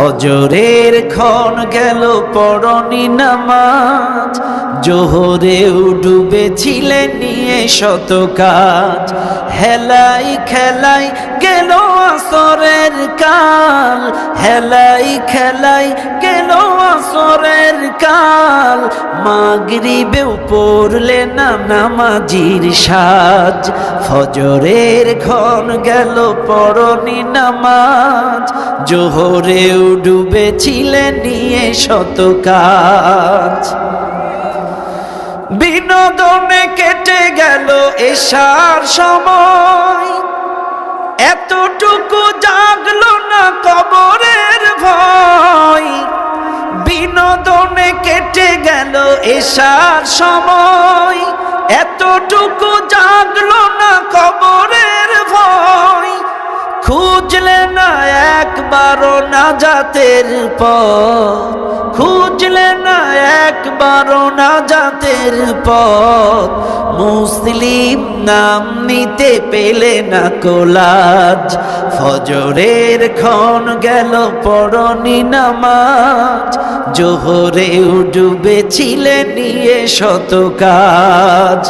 ফজরের ক্ষণ গেল পড়নি নামাজ, জোহরেও ডুবেছিলে নিয়ে শত কাজ। হেলাই খেলাই গেল আসরের কাল, হেলাই খেলাই গেল আসরের কাল। মাগরিবেও পড়লে না নামাজির সাজ, ফজরের ক্ষণ গেল পড়নি নামাজ, জোহরেও ডুবেছিলে নিয়ে শত কাজ। বিনোদনে কেটে গেল এশার সময়, এতটুকু জাগলো না কবরের ভয়। বিনোদনে কেটে গেল এশার সময়, এতটুকু জাগলো না কবরের ভয়। খুঁজলে না একবারও নাজাতের পথ, খুঁজলে না একবারও নাজাতের পথ। মুসলিম নাম নিতে পেলে না কোলাজ, ফজরের ক্ষণ গেল পড়নি নামাজ, জোহরেও ডুবেছিলে নিয়ে শত কাজ।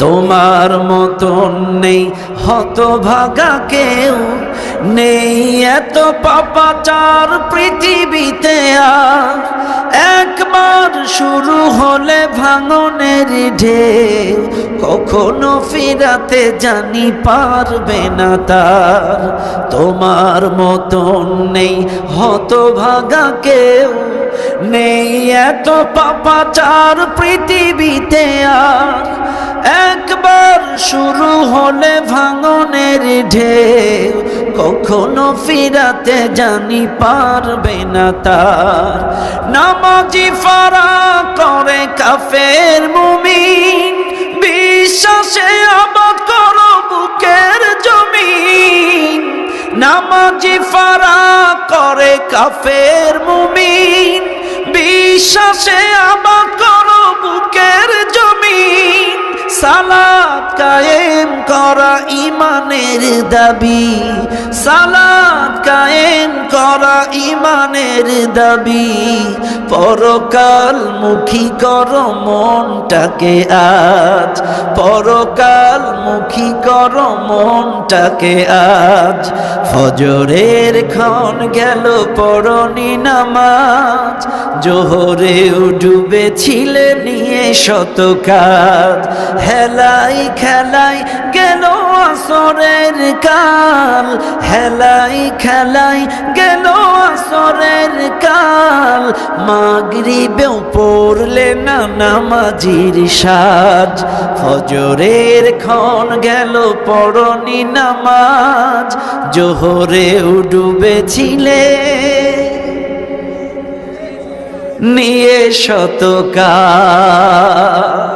তোমার মতন নেই হতভাগা কেউ, নেই এত পাপাচার পৃথিবীতে আর। একবার শুরু হলে ভাঙনের ঢেউ, কখনো ফিরাতে জানি পারবে না তার। তোমার মতন নেই হতভাগা কেউ, নেই এত পাপাচার পৃথিবীতে আর। একবার শুরু হলে ভাঙনের ঢেউ, কখনো ফিরাতে জানি পারবে না তার। নামাজি ফারা করে কাফের মুমিন, বিশ্বাসে আবাদ করো বুকের জমিন। নামাজি ফারা করে কাফের মুমিন, বিশ্বাসে আবাদ করো বুকের জমিন। সালাত কায়েম করা ইমানের দাবি, সালাত কায়েম করা ইমানের দাবি। পরকাল মুখী করো মনটাকে আজ, পরকাল মুখী করো মনটাকে আজ। ফজরের ক্ষণ গেল পড়নি নামাজ, জোহরেও ডুবেছিলে নিয়ে শত কাজ। হেলাই খেলাই গেল আসরের কাল, হেলাই খেলাই গেল আসরের কাল। মাগরিবেও পড়লে না নামাজির সাজ, ফজরের ক্ষণ গেল পড়নি নামাজ, জোহরেও ডুবেছিলে নিয়ে শত কাজ।